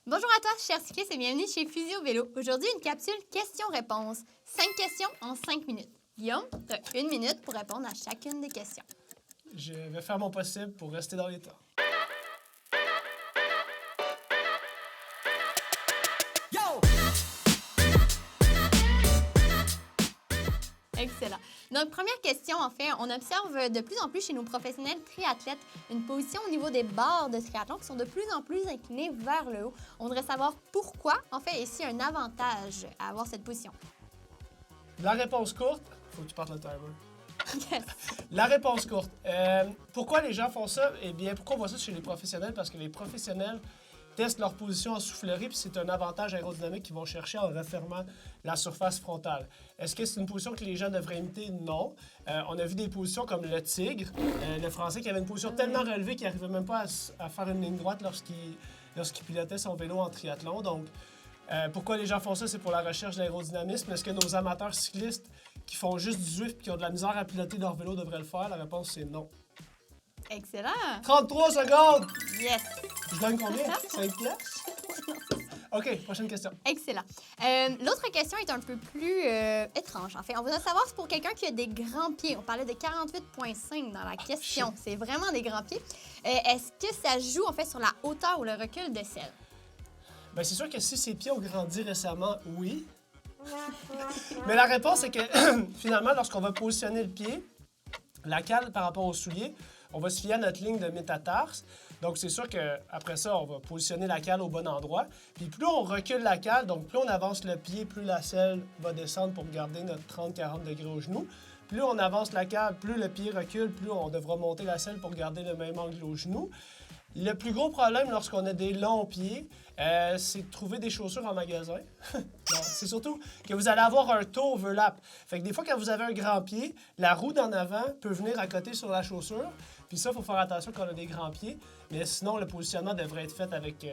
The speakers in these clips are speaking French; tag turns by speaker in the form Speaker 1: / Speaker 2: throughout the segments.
Speaker 1: Bonjour à toi, chers cyclistes, et bienvenue chez Physio Vélo. Aujourd'hui, une capsule questions-réponses. 5 questions en 5 minutes. Guillaume, tu as 1 minute pour répondre à chacune des questions.
Speaker 2: Je vais faire mon possible pour rester dans les temps.
Speaker 1: Excellent. Donc, première question, en fait, on observe de plus en plus chez nos professionnels triathlètes une position au niveau des barres de triathlon qui sont de plus en plus inclinées vers le haut. On voudrait savoir pourquoi, en fait, et s'il y a un avantage à avoir cette position.
Speaker 2: La réponse courte, faut que tu partes le timer.
Speaker 1: Yes.
Speaker 2: La réponse courte. Pourquoi les gens font ça? Eh bien, pourquoi on voit ça chez les professionnels? Parce que les professionnels testent leur position en soufflerie, puis c'est un avantage aérodynamique qu'ils vont chercher en refermant la surface frontale. Est-ce que c'est une position que les gens devraient imiter? Non. On a vu des positions comme le tigre, le Français, qui avait une position tellement relevée qu'il n'arrivait même pas à faire une ligne droite lorsqu'il pilotait son vélo en triathlon. Donc, pourquoi les gens font ça? C'est pour la recherche d'aérodynamisme. Est-ce que nos amateurs cyclistes qui font juste du Zwift et qui ont de la misère à piloter leur vélo devraient le faire? La réponse, c'est non.
Speaker 1: Excellent.
Speaker 2: 33 secondes!
Speaker 1: Yes.
Speaker 2: Je gagne combien? 5 piastres? OK, prochaine question.
Speaker 1: Excellent. L'autre question est un peu plus étrange. En fait, on voudrait savoir si pour quelqu'un qui a des grands pieds, on parlait de 48,5 dans la question, c'est vraiment des grands pieds, est-ce que ça joue en fait sur la hauteur ou le recul de selle?
Speaker 2: Bien, c'est sûr que si ses pieds ont grandi récemment, oui. Mais la réponse est que finalement, lorsqu'on va positionner le pied, la cale par rapport au soulier, on va se fier à notre ligne de métatarse. Donc, c'est sûr qu'après ça, on va positionner la cale au bon endroit. Puis plus on recule la cale, donc plus on avance le pied, plus la selle va descendre pour garder notre 30-40 degrés au genou. Plus on avance la cale, plus le pied recule, plus on devra monter la selle pour garder le même angle au genou. Le plus gros problème lorsqu'on a des longs pieds, c'est de trouver des chaussures en magasin. C'est surtout que vous allez avoir un toe overlap. Fait que des fois, quand vous avez un grand pied, la roue d'en avant peut venir à côté sur la chaussure. Puis ça, il faut faire attention quand on a des grands pieds. Mais sinon, le positionnement devrait être fait avec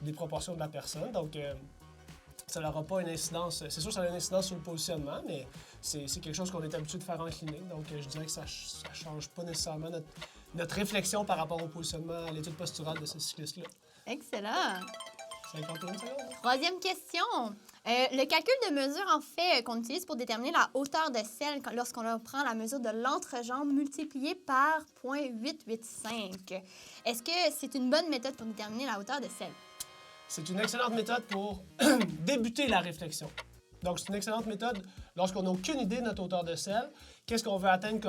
Speaker 2: des proportions de la personne. Donc, ça n'aura pas une incidence. C'est sûr que ça a une incidence sur le positionnement, mais c'est quelque chose qu'on est habitué de faire en clinique. Donc, je dirais que ça ne change pas nécessairement notre réflexion par rapport au positionnement, à l'étude posturale de ce cycliste-là.
Speaker 1: Excellent.
Speaker 2: 51 secondes.
Speaker 1: Troisième question. Le calcul de mesure, en fait, qu'on utilise pour déterminer la hauteur de selle lorsqu'on prend la mesure de l'entrejambe multipliée par 0,885. Est-ce que c'est une bonne méthode pour déterminer la hauteur de selle?
Speaker 2: C'est une excellente méthode pour débuter la réflexion. Donc, c'est une excellente méthode lorsqu'on n'a aucune idée de notre hauteur de selle. Qu'est-ce qu'on veut atteindre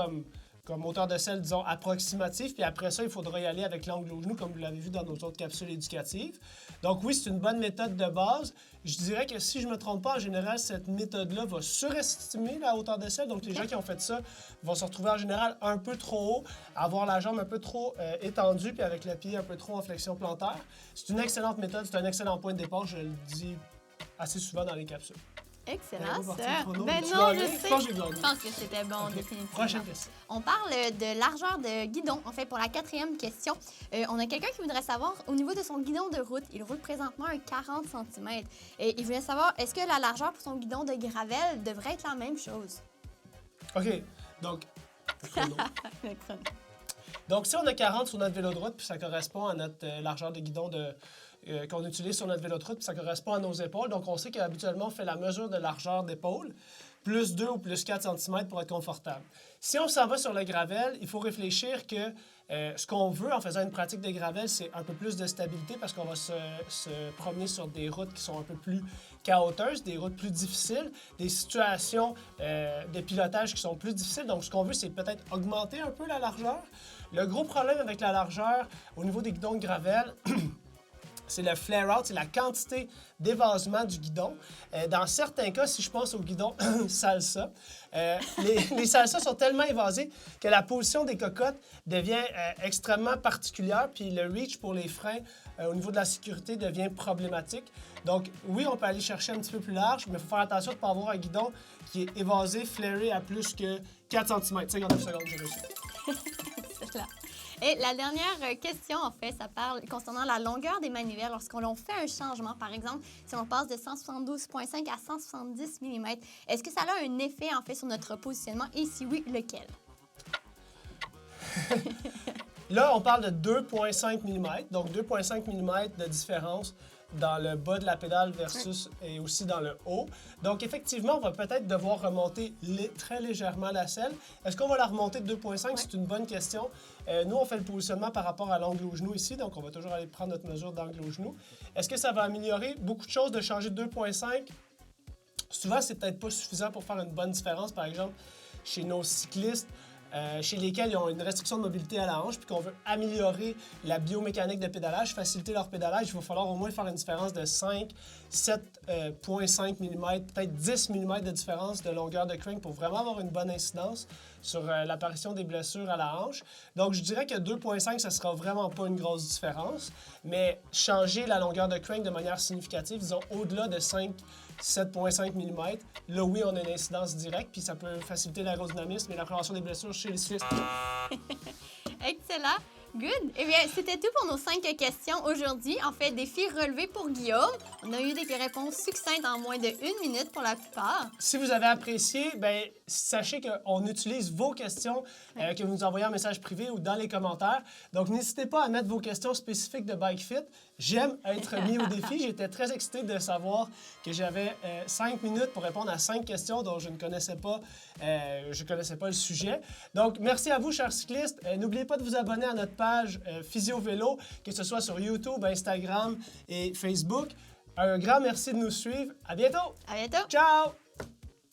Speaker 2: comme hauteur de selle, disons, approximative. Puis après ça, il faudra y aller avec l'angle au genou, comme vous l'avez vu dans nos autres capsules éducatives. Donc oui, c'est une bonne méthode de base. Je dirais que si je ne me trompe pas, en général, cette méthode-là va surestimer la hauteur de selle. Donc les gens qui ont fait ça vont se retrouver en général un peu trop haut, avoir la jambe un peu trop étendue, puis avec le pied un peu trop en flexion plantaire. C'est une excellente méthode, c'est un excellent point de départ. Je le dis assez souvent dans les capsules.
Speaker 1: Excellent,
Speaker 2: parti
Speaker 1: ça.
Speaker 2: le chrono.
Speaker 1: Ben
Speaker 2: Tu
Speaker 1: non,
Speaker 2: gagnes?
Speaker 1: je sais.
Speaker 2: Je pense que j'ai gagné.
Speaker 1: Je pense que c'était bon,
Speaker 2: OK.
Speaker 1: définitivement.
Speaker 2: Prochaine question.
Speaker 1: On parle de largeur de guidon. En fait, pour la quatrième question, on a quelqu'un qui voudrait savoir, au niveau de son guidon de route, il roule présentement un 40 cm. Et il voulait savoir, est-ce que la largeur pour son guidon de gravel devrait être la même chose?
Speaker 2: OK. Donc, le chrono.
Speaker 1: Le chrono.
Speaker 2: Donc, si on a 40 sur notre vélo de route, puis ça correspond à notre largeur de guidon qu'on utilise sur notre vélo de route, puis ça correspond à nos épaules. Donc, on sait qu'habituellement, on fait la mesure de largeur d'épaule, plus 2 ou plus 4 cm pour être confortable. Si on s'en va sur le gravel, il faut réfléchir que ce qu'on veut en faisant une pratique de gravel, c'est un peu plus de stabilité parce qu'on va se promener sur des routes qui sont un peu plus chaotiques, des routes plus difficiles, des situations de pilotage qui sont plus difficiles. Donc, ce qu'on veut, c'est peut-être augmenter un peu la largeur. Le gros problème avec la largeur au niveau des guidons de gravel, c'est le flare-out, c'est la quantité d'évasement du guidon. Dans certains cas, si je pense au guidon salsa, les salsas sont tellement évasés que la position des cocottes devient extrêmement particulière, puis le reach pour les freins au niveau de la sécurité devient problématique. Donc, oui, on peut aller chercher un petit peu plus large, mais il faut faire attention de ne pas avoir un guidon qui est évasé, flaré à plus que 4 cm. 59 secondes, j'ai réussi.
Speaker 1: C'est là. Et la dernière question, en fait, ça parle concernant la longueur des manivelles lorsqu'on fait un changement. Par exemple, si on passe de 172,5 à 170 mm, est-ce que ça a un effet, en fait, sur notre positionnement? Et si oui, lequel?
Speaker 2: Là, on parle de 2,5 mm, donc 2,5 mm de différence dans le bas de la pédale versus et aussi dans le haut. Donc, effectivement, on va peut-être devoir remonter très légèrement la selle. Est-ce qu'on va la remonter de 2,5? C'est une bonne question. Nous, on fait le positionnement par rapport à l'angle au genou ici, donc on va toujours aller prendre notre mesure d'angle au genou. Est-ce que ça va améliorer beaucoup de choses de changer de 2,5? Souvent, c'est peut-être pas suffisant pour faire une bonne différence, par exemple, chez nos cyclistes, chez lesquels ils ont une restriction de mobilité à la hanche, puis qu'on veut améliorer la biomécanique de pédalage, faciliter leur pédalage, il va falloir au moins faire une différence de 5, 7,5 mm, peut-être 10 mm de différence de longueur de crank pour vraiment avoir une bonne incidence sur l'apparition des blessures à la hanche. Donc, je dirais que 2,5, ça ne sera vraiment pas une grosse différence, mais changer la longueur de crank de manière significative, disons au-delà de 7,5 mm, là, oui, on a une incidence directe, puis ça peut faciliter l'aérodynamisme et la prévention des blessures chez les cyclistes.
Speaker 1: Excellent. Good. Eh bien, c'était tout pour nos 5 questions aujourd'hui. En fait, défi relevé pour Guillaume. On a eu des réponses succinctes en moins de 1 minute pour la plupart.
Speaker 2: Si vous avez apprécié, bien, sachez qu'on utilise vos questions que vous nous envoyez en message privé ou dans les commentaires. Donc, n'hésitez pas à mettre vos questions spécifiques de Bike Fit. J'aime être mis au défi. J'étais très excité de savoir que j'avais 5 minutes pour répondre à 5 questions dont je ne connaissais pas, le sujet. Donc, merci à vous, chers cyclistes. N'oubliez pas de vous abonner à notre page Physio Vélo, que ce soit sur YouTube, Instagram et Facebook. Un grand merci de nous suivre. À bientôt!
Speaker 1: À bientôt!
Speaker 2: Ciao!